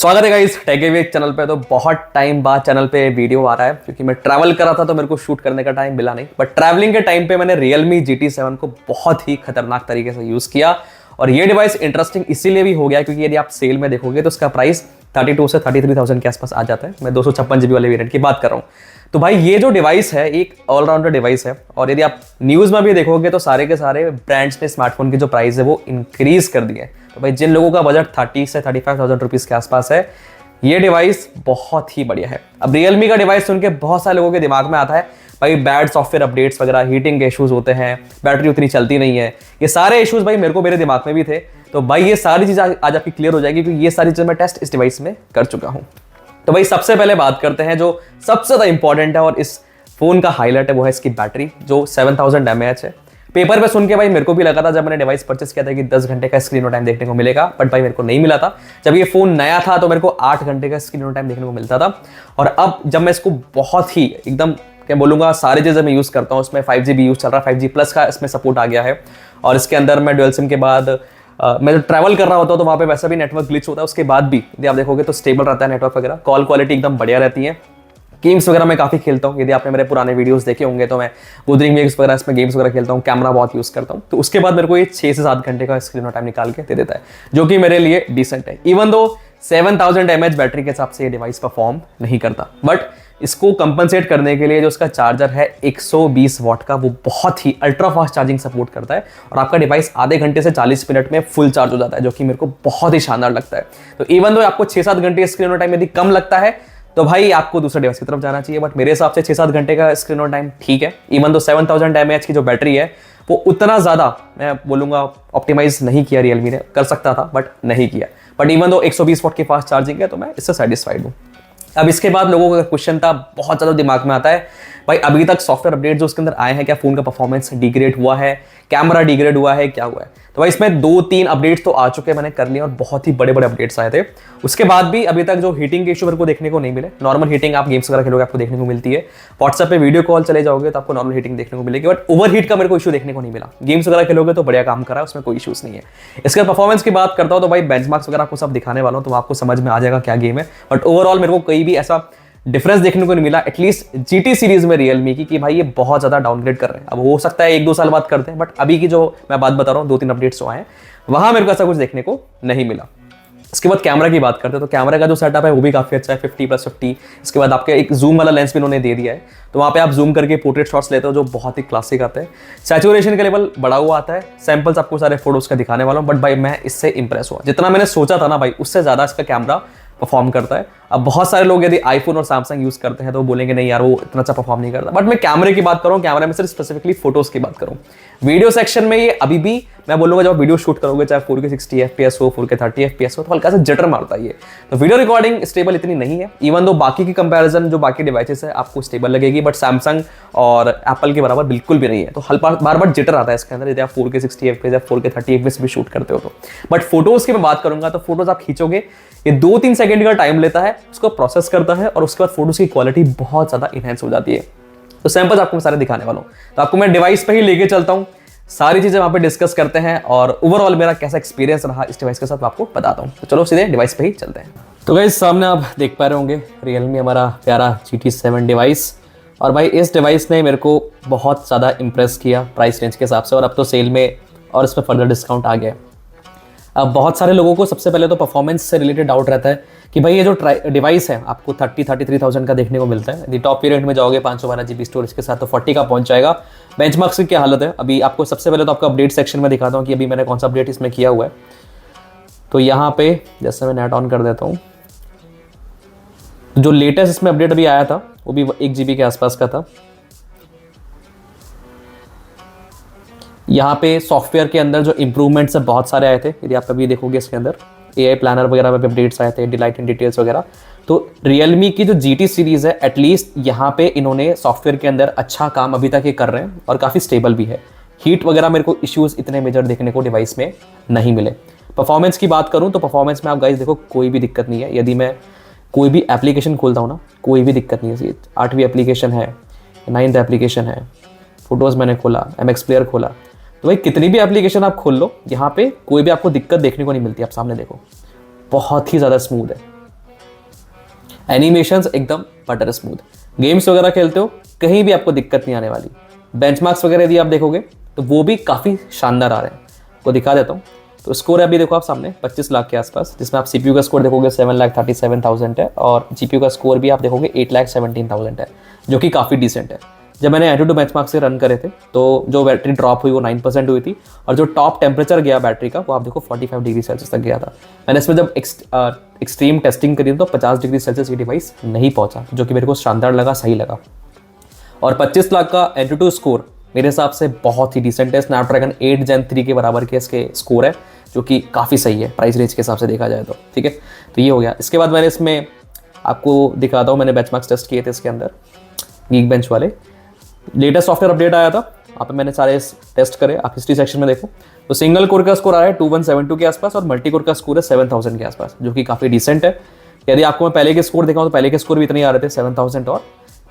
स्वागत है guys take channel पे। तो बहुत टाइम बाद चैनल पे वीडियो आ रहा है क्योंकि मैं ट्रैवल कर रहा था तो मेरे को शूट करने का टाइम मिला नहीं। बट ट्रैवलिंग के टाइम पे मैंने Realme GT7 को बहुत ही खतरनाक तरीके से यूज किया और ये डिवाइस इंटरेस्टिंग इसीलिए भी हो गया क्योंकि यदि आप सेल में देखोगे तो उसका प्राइस 32 से 33,000 के आसपास आ जाता है। मैं 256 GB वाले वेरिएंट की बात कर रहा हूँ। तो भाई ये जो डिवाइस है एक ऑलराउंडर डिवाइस है और यदि आप न्यूज़ में भी देखोगे तो सारे के सारे ब्रांड्स ने स्मार्टफोन की जो प्राइस है वो इंक्रीज कर दी है। तो भाई जिन लोगों का बजट 30 से 35,000 रुपीज़ के आसपास है ये डिवाइस बहुत ही बढ़िया है। अब Realme का डिवाइस सुन के बहुत सारे लोगों के दिमाग में आता है भाई बैड सॉफ्टवेयर अपडेट्स वगैरह, हीटिंग के इश्यूज होते हैं, बैटरी उतनी चलती नहीं है। ये सारे इश्यूज भाई मेरे दिमाग में भी थे। तो भाई ये सारी चीज़ आज आपकी क्लियर हो जाएगी क्योंकि ये सारी चीज़ मैं टेस्ट इस डिवाइस में कर चुका हूँ। तो भाई सबसे पहले बात करते हैं जो सबसे ज़्यादा इंपॉर्टेंट है और इस फोन का हाईलाइट है वो है इसकी बैटरी जो 7000 mAh है। पेपर पे सुन के भाई मेरे को भी लगा था जब मैंने डिवाइस परचेस किया था कि 10 घंटे का स्क्रीन टाइम देखने को मिलेगा, बट भाई मेरे को नहीं मिला था। जब ये फोन नया था तो मेरे को 8 घंटे का स्क्रीन टाइम देखने को मिलता था और अब जब मैं इसको बहुत ही एकदम क्या बोलूँगा सारी चीज़ें मैं यूज़ करता हूँ, उसमें 5G भी यूज़ चल रहा है, 5G प्लस का इसमें सपोर्ट आ गया है और इसके अंदर मैं डुअल सिम के बाद मैं जब ट्रैवल कर रहा होता हूँ तो वहाँ पे वैसा भी नेटवर्क ग्लिच होता है, उसके बाद भी यदि आप देखोगे तो स्टेबल रहता है नेटवर्क वगैरह, कॉल क्वालिटी एकदम बढ़िया रहती है। गेम्स वगैरह मैं काफ़ी खेलता हूँ, यदि आपने मेरे पुराने वीडियोस देखे होंगे तो मैं वुदरिंग वेव्स वगैरह इसमें गेम्स वगैरह खेलता हूँ, कैमरा बहुत यूज़ करता हूँ। तो उसके बाद मेरे को ये 6 से 7 घंटे का स्क्रीन टाइम निकाल के दे देता है जो कि मेरे लिए डिसेंट है। इवन दो 7000 mAh बैटरी के हिसाब से ये डिवाइस परफॉर्म नहीं करता, बट इसको कंपनसेट करने के लिए जो उसका चार्जर है 120 वाट का वो बहुत ही अल्ट्रा फास्ट चार्जिंग सपोर्ट करता है और आपका डिवाइस आधे घंटे से 40 मिनट में फुल चार्ज हो जाता है जो कि मेरे को बहुत ही शानदार लगता है। तो इवन दो आपको 6-7 घंटे स्क्रीन टाइम यदि कम लगता है तो भाई आपको दूसरे डिवाइस की तरफ जाना चाहिए, बट मेरे हिसाब से 6-7 घंटे का स्क्रीन टाइम ठीक है। इवन दो 7000 mAh की जो बैटरी है वो उतना ज़्यादा मैं बोलूँगा ऑप्टिमाइज नहीं किया Realme ने, कर सकता था बट नहीं किया। बट इवन दो 120 वाट की फास्ट चार्जिंग है तो मैं इससे सेटिस्फाइड हूँ। अब इसके बाद लोगों का क्वेश्चन था बहुत ज़्यादा दिमाग में आता है भाई अभी तक सॉफ्टवेयर अपडेट जो उसके अंदर आए हैं क्या फ़ोन का परफॉर्मेंस डिग्रेड हुआ है, कैमरा डिग्रेड हुआ है, क्या हुआ है। तो भाई इसमें 2-3 अपडेट्स तो आ चुके हैं, मैंने कर लिए और बहुत ही बड़े बड़े अपडेट्स आए थे। उसके बाद भी अभी तक जो हीटिंग के इशू मेरे को देखने को नहीं मिले। नॉर्मल हीटिंग आप गेम्स वगैरह खेलोगे आपको देखने को मिलती है, व्हाट्सएप पे वीडियो कॉल चले जाओगे तो आपको नॉर्मल हीटिंग देखने को मिलेगी, बट ओवर हीट का मेरे को इशू देखने को नहीं मिला। गेम्स वगैरह खेलोगे तो बढ़िया काम करा है, उसमें कोई इशूज नहीं है। इसके परफॉर्मेंस की बात करता हूँ तो भाई बेंचमार्क्स वगैरह आपको सब दिखाने वाला हूँ तो आपको समझ में आ जाएगा क्या गेम है, बट ओवरऑल मेरे को कोई भी ऐसा डिफरेंस देखने को नहीं मिला एटलीस्ट GT सीरीज में Realme की कि भाई ये बहुत ज्यादा डाउनग्रेड कर रहे हैं। अब हो सकता है 1-2 साल बाद करते हैं, बट अभी की जो मैं बात बता रहा हूँ 2-3 अपडेट्स जो आए हैं वहां मेरे को ऐसा कुछ देखने को नहीं मिला। इसके बाद कैमरा की बात करते हैं तो कैमरा का जो सेटअप है वो भी काफी अच्छा है, 50+50। इसके बाद आपके एक जूम वाला लेंस भी उन्होंने दे दिया है तो वहाँ पे आप जूम करके पोर्ट्रेट शॉट्स लेते हो जो बहुत ही क्लासिक आते हैं। सैचुरेशन का लेवल बढ़ा हुआ आता है। सैंपल्स आपको सारे फोटोज का दिखाने वाला हूँ, बट भाई मैं इससे इंप्रेस हुआ, जितना मैंने सोचा था ना भाई उससे ज्यादा इसका कैमरा परफॉर्म करता है। अब बहुत सारे लोग यदि आईफोन और सैमसंग यूज करते हैं तो बोलेंगे नहीं यार वो इतना अच्छा परफॉर्म नहीं करता, बट मैं कैमरे की बात करूँ, कैमरे में सिर्फ स्पेसिफिकली फोटोज की बात करूँ। वीडियो सेक्शन में ये अभी भी मैं बोलूंगा जब वीडियो शूट करोगे चाहे 4K 60 FPS हो, 4K 30 FPS हो तो हल्का सा जटर मारता है ये। तो वीडियो रिकॉर्डिंग स्टेबल इतनी नहीं है, इवन दो बाकी की कंपैरिजन जो बाकी डिवाइसेस है आपको स्टेबल लगेगी, बट सैमसंग और एप्पल के बराबर बिल्कुल भी नहीं है। तो हल्का बार बार जिटर आता है इसके अंदर यदि आप 4K 60 FPS या 4K 30 FPS भी शूट करते हो तो। बट फोटोज की मैं बात करूंगा तो फोटोज आप खींचोगे ये 2-3 सेकंड का टाइम लेता है, उसको प्रोसेस करता है और उसके बाद फोटोज की क्वालिटी बहुत ज्यादा इनहेंस हो जाती है। तो सैंपल्स आपको मैं सारे दिखाने वाला हूँ तो आपको मैं डिवाइस पे ही लेके चलता हूँ, सारी चीजें वहां पे डिस्कस करते हैं और ओवरऑल मेरा कैसा एक्सपीरियंस रहा इस डिवाइस के साथ आपको बताता हूँ। तो चलो सीधे डिवाइस पे ही चलते हैं। तो गाइस सामने आप देख पा रहे होंगे Realme हमारा प्यारा GT7 डिवाइस और भाई इस डिवाइस ने मेरे को बहुत ज़्यादा इंप्रेस किया प्राइस रेंज के हिसाब से और अब तो सेल में और इसमें फर्दर डिस्काउंट आ गया। अब बहुत सारे लोगों को सबसे पहले तो परफॉर्मेंस से रिलेटेड डाउट रहता है कि भाई ये जो डिवाइस है आपको 33,000 का देखने को मिलता है, यदि टॉप वेरिएंट में जाओगे 512 GB स्टोरेज के साथ तो 40 का पहुंच जाएगा। बेंचमार्क्स की क्या हालत है अभी आपको सबसे पहले तो आपको अपडेट सेक्शन में दिखाता हूँ कि अभी मैंने कौन सा अपडेट इसमें किया हुआ है। तो यहाँ पे जैसे मैं नेट ऑन कर देता हूँ, जो लेटेस्ट इसमें अपडेट अभी आया था वो भी 1 GB के आसपास का था। यहाँ पे सॉफ्टवेयर के अंदर जो इंप्रूवमेंट्स है बहुत सारे आए थे, यदि आप अभी देखोगे इसके अंदर AI प्लानर वगैरह में अपडेट्स आए थे, डिलाइट इन डिटेल्स वगैरह। तो Realme की जो GT सीरीज है एटलीस्ट यहाँ पे इन्होंने सॉफ्टवेयर के अंदर अच्छा काम अभी तक ये कर रहे हैं और काफ़ी स्टेबल भी है। हीट वगैरह मेरे को इश्यूज इतने मेजर देखने को डिवाइस में नहीं मिले। परफॉर्मेंस की बात करूँ तो परफॉर्मेंस में आप गाइस देखो कोई भी दिक्कत नहीं है। यदि मैं कोई भी एप्लीकेशन खोलता हूँ ना कोई भी दिक्कत नहीं है। 8वीं एप्लीकेशन है, 9th एप्लीकेशन है, फोटोज़ मैंने खोला, MX प्लेयर खोला, तो भाई कितनी भी एप्लीकेशन आप खोल लो यहाँ पे कोई भी आपको दिक्कत देखने को नहीं मिलती। आप सामने देखो बहुत ही ज़्यादा स्मूथ है, एनिमेशंस एकदम बटर स्मूथ, गेम्स वगैरह खेलते हो कहीं भी आपको दिक्कत नहीं आने वाली। बेंचमार्क्स वगैरह यदि आप देखोगे तो वो भी काफ़ी शानदार आ रहे हैं, को दिखा देता हूँ। तो स्कोर अभी देखो आप सामने 25 लाख के आसपास, जिसमें आप सीपीयू का स्कोर देखोगे 7,37,000 है और जीपीयू का स्कोर भी आप देखोगे 8,17,000 है, जो कि काफ़ी डिसेंट है। जब मैंने एंटूटू बेंचमार्क से रन करे थे तो जो बैटरी ड्रॉप हुई वो 9% हुई थी और जो टॉप टेम्परेचर गया बैटरी का वो आप देखो 45 डिग्री सेल्सियस तक गया था। मैंने इसमें जब एक्सट्रीम टेस्टिंग करी तो 50 डिग्री सेल्सियस ये डिवाइस नहीं पहुंचा, जो कि मेरे को शानदार लगा, सही लगा। और 25 लाख का एंटूटू स्कोर मेरे हिसाब से बहुत ही डिसेंट है। स्नैपड्रैगन 8 Gen 3 के बराबर के इसके स्कोर है, जो कि काफ़ी सही है प्राइस रेंज के हिसाब से देखा जाए तो, ठीक है। तो ये हो गया। इसके बाद मैंने इसमें आपको दिखाता हूँ, मैंने बेंचमार्क्स टेस्ट किए थे इसके अंदर, गीक बेंच वाले। लेटेस्ट सॉफ्टवेयर अपडेट आया था, वहाँ पे मैंने सारे टेस्ट करे, आप हिस्ट्री सेक्शन में देखो। तो सिंगल कोर का स्कोर आ रहा है 2172 के आसपास और मल्टी कोर का स्कोर है 7000 के आसपास, जो कि काफ़ी डिसेंट है। यदि आपको मैं पहले के स्कोर दिखाऊँ तो पहले के स्कोर भी इतने ही आ रहे थे 7000, और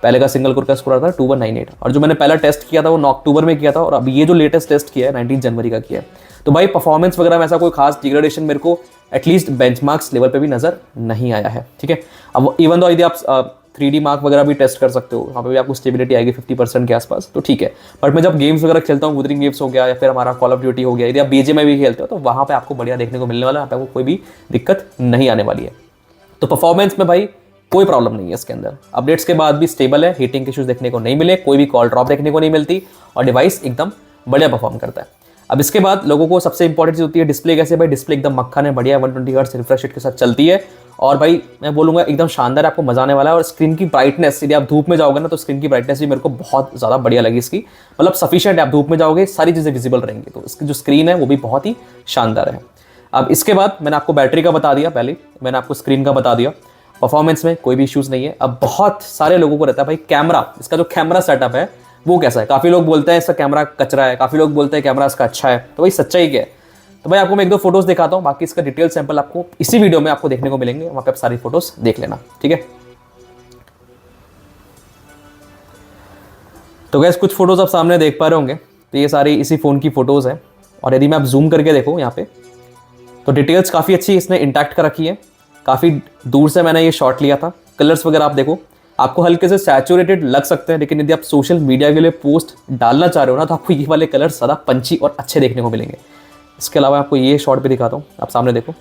पहले का सिंगल कोर का स्कोर आता था 2198, और जो मैंने पहला टेस्ट किया था वो अक्टूबर में किया था, और अभी ये जो लेटेस्ट टेस्ट किया है 19 जनवरी का किया है। तो भाई परफॉर्मेंस वगैरह में ऐसा कोई खास डिग्रेडेशन मेरे को एटलीस्ट बेंचमार्क्स लेवल पे भी नजर नहीं आया है, ठीक है। अब इवन दो यदि आप 3D मार्क वगैरह भी टेस्ट कर सकते हो, वहाँ पे भी आपको स्टेबिलिटी आएगी 50% के आसपास, तो ठीक है। बट मैं जब गेम्स वगैरह खेलता हूँ, वुदरिंग वेव्स हो गया या फिर हमारा कॉल ऑफ ड्यूटी हो गया, यदि आप बीजीएमआई भी खेलते हो तो वहाँ पे आपको बढ़िया देखने को मिलने वाला है, यहाँ पे आपको कोई भी दिक्कत नहीं आने वाली है। तो परफॉर्मेंस में भाई कोई प्रॉब्लम नहीं है इसके अंदर। अपडेट्स के बाद भी स्टेबल है, हीटिंग इश्यूज देखने को नहीं मिले, कोई भी कॉल ड्रॉप देखने को नहीं मिलती, और डिवाइस एकदम बढ़िया परफॉर्म करता है। अब इसके बाद लोगों को सबसे इंपॉर्टेंट चीज होती है डिस्प्ले कैसे। भाई डिस्प्ले एकदम मक्खन है, बढ़िया 120 हर्ट्ज रिफ्रेश रेट के साथ चलती है, और भाई मैं बोलूंगा एकदम शानदार, आपको मजा आने वाला है। और स्क्रीन की ब्राइटनेस, यदि आप धूप में जाओगे ना तो स्क्रीन की ब्राइटनेस भी मेरे को बहुत ज़्यादा बढ़िया लगी इसकी, मतलब सफिशिएंट है। आप धूप में जाओगे सारी चीज़ें विजिबल रहेंगी, तो इसकी जो स्क्रीन है वो भी बहुत ही शानदार है। अब इसके बाद मैंने आपको बैटरी का बता दिया, पहले मैंने आपको स्क्रीन का बता दिया। परफॉर्मेंस में कोई भी इश्यूज नहीं है। अब बहुत सारे लोगों को रहता है भाई कैमरा, इसका जो कैमरा सेटअप है वो कैसा है। काफ़ी लोग बोलते हैं इसका कैमरा कचरा है, काफ़ी लोग बोलते हैं कैमरा इसका अच्छा है, तो भाई सच्चाई क्या है। तो भाई आपको मैं एक दो फोटोज दिखाता हूँ, बाकी इसका डिटेल सैंपल आपको इसी वीडियो में आपको देखने को मिलेंगे, वहाँ पे आप सारी फोटोज देख लेना, ठीक है। तो गैस कुछ फोटोज आप सामने देख पा रहे होंगे, तो ये सारी इसी फ़ोन की फोटोज़ हैं। और यदि मैं आप जूम करके देखो यहाँ पे, तो डिटेल्स काफ़ी अच्छी इसने इंटैक्ट कर रखी है। काफ़ी दूर से मैंने ये शॉट लिया था। कलर्स वगैरह आप देखो, आपको हल्के से सैचुरेटेड लग सकते हैं, लेकिन यदि आप सोशल मीडिया के लिए पोस्ट डालना चाह रहे हो ना, तो आपको ये वाले कलर ज़्यादा पंची और अच्छे देखने को मिलेंगे। इसके अलावा आपको ये शॉट भी दिखाता हूँ, आप सामने देखो,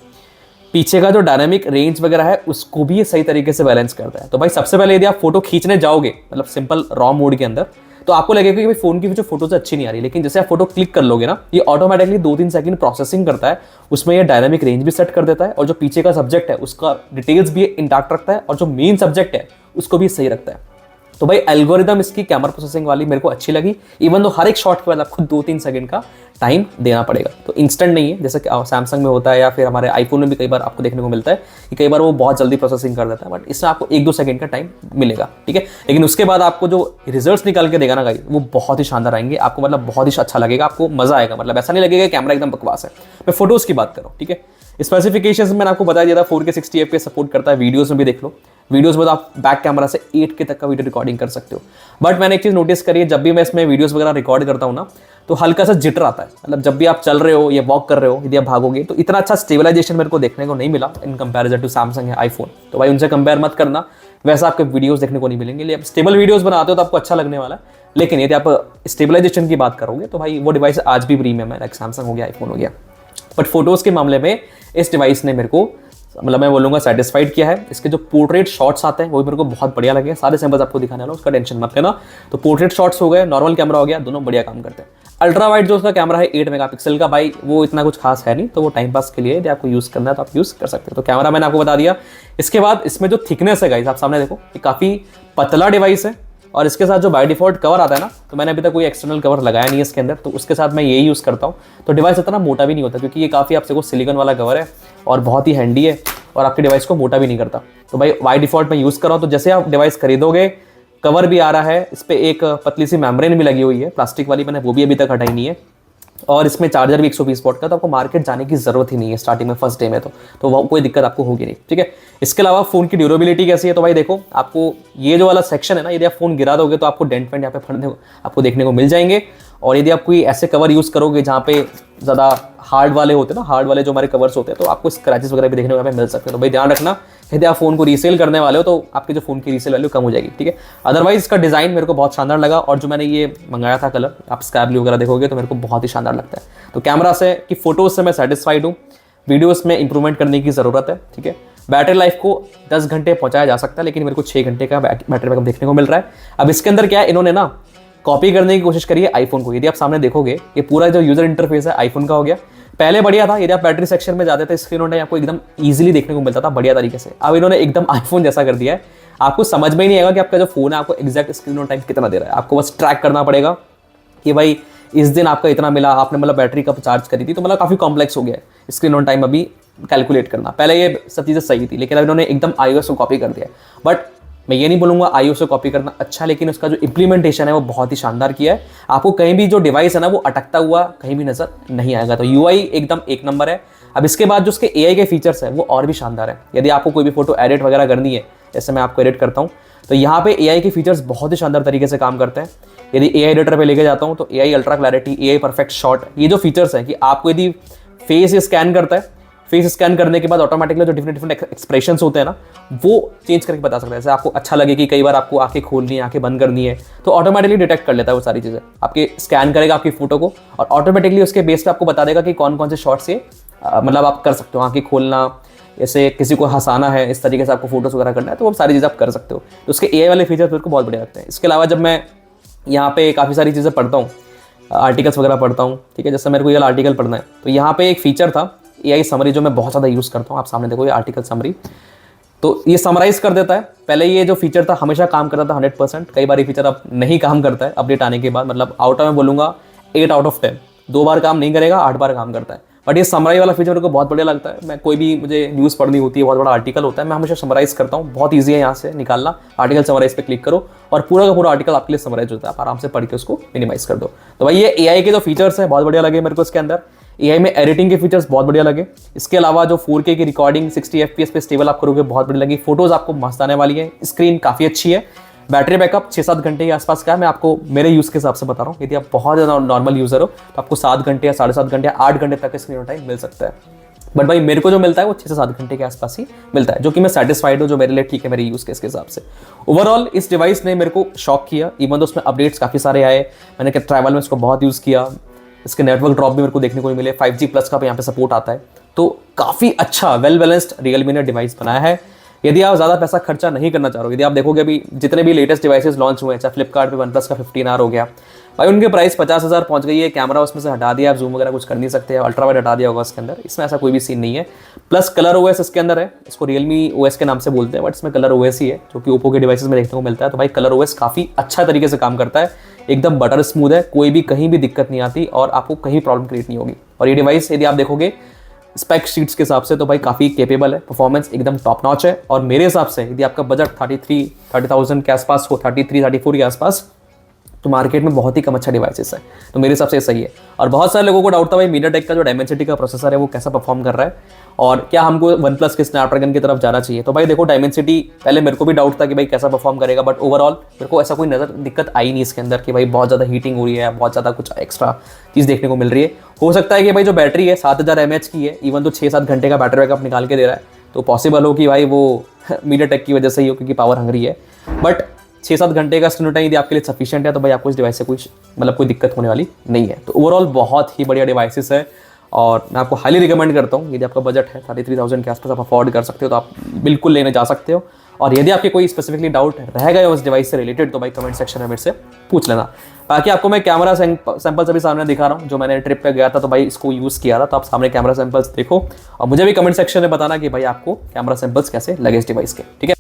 पीछे का जो डायनामिक रेंज वगैरह है उसको भी ये सही तरीके से बैलेंस करता है। तो भाई सबसे पहले यदि आप फोटो खींचने जाओगे, मतलब सिंपल रॉ मोड के अंदर, तो आपको लगेगा कि भाई फोन की जो फोटोज अच्छी नहीं आ रही, लेकिन जैसे आप फोटो क्लिक कर लोगे ना, ये ऑटोमेटिकली 2-3 सेकंड प्रोसेसिंग करता है, उसमें ये डायनामिक रेंज भी सेट कर देता है, और जो पीछे का सब्जेक्ट है उसका डिटेल्स भी इंटैक्ट रखता है, और जो मेन सब्जेक्ट है उसको भी सही रखता है। तो भाई एल्गोरिदम इसकी कैमरा प्रोसेसिंग वाली मेरे को अच्छी लगी, इवन तो हर एक शॉट के बाद आपको 2-3 सेकंड का टाइम देना पड़ेगा, तो इंस्टेंट नहीं है जैसे कि सैमसंग में होता है, या फिर हमारे आईफोन में भी कई बार आपको देखने को मिलता है कि कई बार वो बहुत जल्दी प्रोसेसिंग कर देता है, बट इसमें आपको 1-2 सेकंड का टाइम मिलेगा, ठीक है। लेकिन उसके बाद आपको जो रिजल्ट्स निकाल के देगा ना गाइस, वो बहुत ही शानदार आएंगे, आपको मतलब बहुत ही अच्छा लगेगा, आपको मजा आएगा, मतलब ऐसा नहीं लगेगा कैमरा एकदम बकवास है। मैं फोटोज की बात करूँ, ठीक है। स्पेसिफिकेशंस मैंने आपको बता दिया था, 4K 60 FPS सपोर्ट करता है, वीडियोस में भी देख लो। वीडियोस में तो आप बैक कैमरा से 8K तक का वीडियो रिकॉर्डिंग कर सकते हो। बट मैंने एक चीज़ नोटिस करी है, जब भी मैं इसमें वीडियोस वगैरह रिकॉर्ड करता हूँ ना, तो हल्का सा जिटर आता है, मतलब जब भी आप चल रहे हो या वॉक कर रहे हो, यदि आप भागोगे, तो इतना अच्छा स्टेबलाइजेशन मेरे को देखने को नहीं मिला इन कंपैरिजन टू सैमसंग है आईफोन। तो भाई उनसे कंपेयर मत करना, वैसा आपके वीडियोस देखने को नहीं मिलेंगे। यदि आप स्टेबल वीडियोस बनाते हो तो आपको अच्छा लगने वाला है, लेकिन यदि आप स्टेबलाइजेशन की बात करोगे तो भाई वो डिवाइस आज भी प्रीमियम है, लाइक सैमसंग हो गया, आईफोन हो गया। बट फोटोज़ के मामले में इस डिवाइस ने मेरे को, मतलब मैं बोलूँगा, सेटिस्फाइड किया है। इसके जो पोर्ट्रेट शॉट्स आते हैं वो भी मेरे को बहुत बढ़िया लगे। सारे सैंपल्स आपको दिखाने वाला हूं, उसका टेंशन मत लेना। तो पोर्ट्रेट शॉट्स हो गए, नॉर्मल कैमरा हो गया, दोनों बढ़िया काम करते हैं। अल्ट्रा वाइड जो उसका कैमरा है 8 मेगापिक्सल का, भाई वो इतना कुछ खास है नहीं, तो वो टाइम पास के लिए यदि आपको यूज़ करना है तो आप यूज़ कर सकते हो। तो कैमरा मैंने आपको बता दिया। इसके बाद इसमें जो थिकनेस है गाइस, आप सामने देखो, ये काफ़ी पतला डिवाइस है, और इसके साथ जो बाय डिफॉल्ट कवर आता है ना, तो मैंने अभी तक कोई एक्सटर्नल कवर लगाया नहीं है इसके अंदर, तो उसके साथ मैं यही यूज़ करता हूँ। तो डिवाइस इतना मोटा भी नहीं होता, क्योंकि ये काफ़ी आपसे को सिलिकॉन वाला कवर है और बहुत ही हैंडी है, और आपके डिवाइस को मोटा भी नहीं करता। तो भाई बाय डिफॉल्ट मैं यूज़ कर रहा हूँ। तो जैसे आप डिवाइस खरीदोगे, कवर भी आ रहा है, इस पर एक पतली सी मेम्ब्रेन भी लगी हुई है प्लास्टिक वाली, मैंने वो भी अभी तक हटाई नहीं है, और इसमें चार्जर भी 120 वॉट का, तो आपको मार्केट जाने की जरूरत ही नहीं है स्टार्टिंग में, फर्स्ट डे में, तो वो कोई दिक्कत आपको होगी नहीं, ठीक है। इसके अलावा फोन की ड्यूरेबिलिटी कैसी है, तो भाई देखो, आपको ये जो वाला सेक्शन है ना, यदि आप फोन गिरा दोगे तो आपको डेंट वेंट यहाँ पे फटने आपको देखने को मिल जाएंगे। और यदि आप कोई ऐसे कवर यूज़ करोगे जहाँ पे ज़्यादा हार्ड वाले होते हैं ना, हार्ड वाले जो हमारे कवर्स होते हैं, तो आपको स्क्रैचेस वगैरह भी देखने को मिल सकते हैं। तो भाई ध्यान रखना यदि आप फोन को रीसेल करने वाले हो तो आपके जो फोन की रीसेल वैल्यू कम हो जाएगी, ठीक है। अदरवाइज इसका डिजाइन मेरे को बहुत शानदार लगा, और जो मैंने ये मंगाया था कलर, आप स्काई ब्लू वगैरह देखोगे तो मेरे को बहुत ही शानदार लगता है। तो कैमरा से कि फोटोज से मैं सेटिस्फाइड हूँ, वीडियोस में इंप्रूवमेंट करने की जरूरत है, ठीक है। बैटरी लाइफ को 10 घंटे पहुंचाया जा सकता है, लेकिन मेरे को 6 घंटे का बैटरी बैकअप देखने को मिल रहा है। अब इसके अंदर क्या है, इन्होंने ना कॉपी करने की कोशिश करी है आईफोन को। यदि आप सामने देखोगे, ये पूरा जो यूजर इंटरफेस है आईफोन का हो गया। पहले बढ़िया था, यदि आप बैटरी सेक्शन में जाते थे स्क्रीन ऑन टाइम आपको एकदम ईजिली देखने को मिलता था बढ़िया तरीके से। अब इन्होंने एकदम आईफोन जैसा कर दिया है, आपको समझ में ही नहीं आएगा कि आपका जो फोन है आपको एग्जैक्ट स्क्रीन ऑन टाइम कितना दे रहा है। आपको बस ट्रैक करना पड़ेगा कि भाई इस दिन आपका इतना मिला, आपने मतलब बैटरी कब चार्ज करी थी, तो मतलब काफी कॉम्प्लेक्स हो गया है स्क्रीन ऑन टाइम अभी कैलकुलेट करना। पहले ये सब चीजें सही थी, लेकिन अब इन्होंने एकदम iOS को कॉपी कर दिया। बट मैं ये नहीं बोलूंगा iOS को कॉपी करना अच्छा, लेकिन उसका जो इंप्लीमेंटेशन है वो बहुत ही शानदार किया है। आपको कहीं भी जो डिवाइस है ना वो अटकता हुआ कहीं भी नजर नहीं आएगा। तो UI एकदम एक नंबर है। अब इसके बाद जो उसके AI के फीचर्स है वो और भी शानदार है। यदि आपको कोई भी फोटो एडिट वगैरह करनी है, जैसे मैं आपको एडिट करता हूँ, तो यहाँ पे AI के फीचर्स बहुत ही शानदार तरीके से काम करते हैं। यदि AI एडिटर पे लेके जाता हूँ तो AI ultra clarity, AI perfect shot, ये जो फीचर्स है कि आपको यदि फेस स्कैन करता है, फेस स्कैन करने के बाद ऑटोमेटिकली जो डिफरेंट एक्सप्रेशंस होते हैं ना वो चेंज करके बता सकता है। जैसे आपको अच्छा लगे कि कई बार आपको आंखें खोलनी है, आंखें बंद करनी है, तो ऑटोमेटिकली डिटेक्ट कर लेता है वो सारी चीजें। आपके स्कैन करेगा आपकी फोटो को और ऑटोमेटिकली उसके बेस पे आपको बता देगा कि कौन कौन से शॉट से मतलब आप कर सकते हो। आंखें खोलना, जैसे किसी को हंसाना है, इस तरीके से आपको फोटोज वगैरह करना है, तो वो सारी चीज़ें आप कर सकते हो। तो उसके AI वाले फीचर मेरे को बहुत बढ़िया लगते हैं। इसके अलावा जब मैं यहाँ पे काफ़ी सारी चीज़ें पढ़ता हूँ, आर्टिकल्स वगैरह पढ़ता हूँ, ठीक है, जैसे मेरे को ये आर्टिकल पढ़ना है, तो यहाँ पे एक फीचर था AI समरी जो मैं बहुत ज़्यादा यूज़ करता हूँ। आप सामने देखो ये आर्टिकल समरी, तो ये समराइज कर देता है। पहले ये जो फीचर था हमेशा काम करता था 100%, कई बार ये फीचर अब नहीं काम करता है अपडेट आने के बाद। मतलब आउट ऑफ मैं बोलूँगा 8 आउट ऑफ 10, 2 बार काम नहीं करेगा, 8 बार काम करता है। बट ये समराइज वाला फीचर मेरे को बहुत बढ़िया लगता है। मैं कोई भी मुझे न्यूज़ पढ़नी होती है, बहुत बड़ा आर्टिकल होता है, मैं हमेशा समराइज करता हूँ। बहुत ईजी है यहाँ से निकालना, आर्टिकल समराइज पे क्लिक करो और पूरा का पूरा आर्टिकल आपके लिए समराइज होता है। आप आराम से पढ़ के उसको मिनिमाइज कर दो। तो भाई ये AI के जो फीचर्स है बहुत बढ़िया लगे मेरे को इसके अंदर। AI में एडिटिंग के फीचर्स बहुत बढ़िया लगे। इसके अलावा जो 4K की रिकॉर्डिंग 60 FPS पे स्टेबल आप करोगे बहुत बढ़िया लगी। फोटोज आपको मस्त आने वाली है। स्क्रीन काफ़ी अच्छी है। बैटरी बैकअप 6-7 घंटे के आसपास का है। मैं आपको मेरे यूज़ के हिसाब से बता रहा हूँ। यदि आप बहुत ज़्यादा नॉर्मल यूज़र हो तो आपको 7 घंटे या 7.5 घंटे या 8 घंटे तक स्क्रीन टाइम मिल सकता है। बट भाई मेरे को जो मिलता है वो 6 से 7 घंटे के आसपास ही मिलता है, जो कि मैं सेटिस्फाइड हूँ, जो मेरे लिए ठीक है मेरे यूज़ केस के हिसाब से। ओवरऑल इस डिवाइस ने मेरे को शॉक किया। इवन तो उसमें अपडेट्स काफ़ी सारे आए, मैंने ट्रैवल में इसको बहुत यूज़ किया। इसके नेटवर्क ड्रॉप भी मेरे को देखने को मिले। 5G प्लस का यहाँ पे सपोर्ट आता है, तो काफ़ी अच्छा वेल बैलेंस्ड रियलमी ने डिवाइस बनाया है। यदि आप ज़्यादा पैसा खर्चा नहीं करना चाह रहे हो, यदि आप देखोगे अभी जितने भी लेटेस्ट डिवाइसेस लॉन्च हुए हैं, चाहे फ्लिपकार्ट पे OnePlus का 15R हो गया, भाई उनके प्राइस 50,000 पहुंच गई है। कैमरा उसमें से हटा दिया, आप जूम वगैरह कुछ कर नहीं सकते, अल्ट्रा वाइड हटा दिया होगा उसके अंदर। इसमें ऐसा कोई भी सीन नहीं है। प्लस कलर OS इसके अंदर है, इसको रियलमी OS के नाम से बोलते हैं, बट इसमें कलर OS ही है, जो कि ओप्पो के डिवाइसेस में देखने को मिलता है। तो भाई कलर OS काफ़ी अच्छा तरीके से काम करता है, एकदम बटर स्मूथ है, कोई भी कहीं भी दिक्कत नहीं आती और आपको कहीं प्रॉब्लम क्रिएट नहीं होगी। और ये डिवाइस यदि आप देखोगे स्पेक शीट्स के हिसाब से तो भाई काफ़ी कैपेबल है, परफॉर्मेंस एकदम टॉप नॉच है। और मेरे हिसाब से यदि आपका बजट 30,000 के आसपास हो, 33-34 के आसपास, तो मार्केट में बहुत ही कम अच्छा डिवाइसेस है। तो मेरे हिसाब से सही है। और बहुत सारे लोगों को डाउट था भाई मीडियाटेक का जो डायमेंसिटी का प्रोसेसर है वो कैसा परफॉर्म कर रहा है और क्या हमको OnePlus के स्नैपड्रैगन की तरफ जाना चाहिए। तो भाई देखो डायमेंसिटी पहले मेरे को भी डाउट था कि भाई कैसा परफॉर्म करेगा, बट ओवरऑल मेरे को ऐसा कोई नजर दिक्कत आई नहीं इसके अंदर कि भाई बहुत ज़्यादा हीटिंग हो रही है, बहुत ज़्यादा कुछ एक्स्ट्रा चीज़ देखने को मिल रही है। हो सकता है कि भाई जो बैटरी है 7000 mAh की है, इवन तो 6-7 घंटे का बैटरी बैकअप निकाल के दे रहा है, तो पॉसिबल हो कि भाई वो मीडियाटेक की वजह से ही हो, क्योंकि पावर हंगरी है। बट 6-7 घंटे का स्क्रीन टाइम यदि आपके लिए सफिशिएंट है तो भाई आपको इस डिवाइस से कुछ मतलब कोई दिक्कत होने वाली नहीं है। तो ओवरऑल बहुत ही बढ़िया डिवाइसेस है और मैं आपको हाईली रिकमेंड करता हूँ। यदि आपका बजट है 33,000 के आसपास, आप अफोर्ड कर सकते हो तो आप बिल्कुल लेने जा सकते हो। और यदि आपके कोई स्पेसिफिकली डाउट रह गए उस डिवाइस से रिलेटेड तो भाई कमेंट सेक्शन में मेरे से पूछ लेना। बाकी आपको मैं कैमरा सैंपल्स अभी सामने दिखा रहा हूँ, जो मैंने ट्रिप पे गया था तो भाई इसको यूज़ किया था, तो आप सामने कैमरा सैंपल्स देखो और मुझे भी कमेंट सेक्शन में बताना कि भाई आपको कैमरा सैंपल्स कैसे लगे इस डिवाइस के, ठीक है।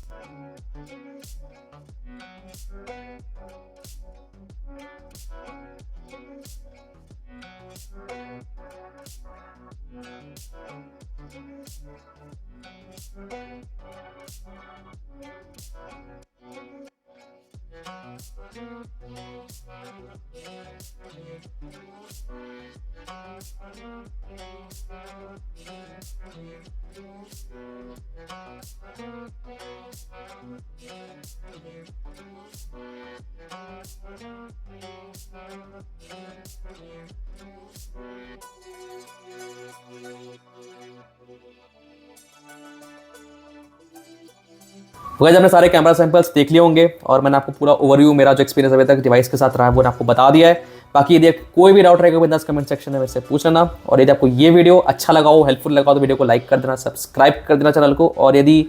तो गाइस आपने सारे कैमरा सैंपल्स देख लिए होंगे और मैंने आपको पूरा ओवरव्यू मेरा जो एक्सपीरियंस अभी तक डिवाइस के साथ रहा है वो आपको बता दिया है। बाकी यदि कोई भी डाउट रहेगा बिंदास कमेंट सेक्शन में मेरे से पूछ लेना। और यदि आपको ये वीडियो अच्छा लगा हो, हेल्पफुल लगा हो, तो वीडियो को लाइक कर देना, सब्सक्राइब कर देना चैनल को। और यदि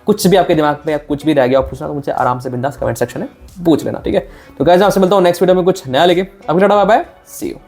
कुछ भी आपके दिमाग में या कुछ भी रह गया हो पूछना तो मुझे आराम से बिंदास कमेंट सेक्शन में पूछ लेना, ठीक है। तो गाइस आपसे मिलता हूँ नेक्स्ट वीडियो में कुछ नया लेके। अभी टाटा बाय बाय, सी यू।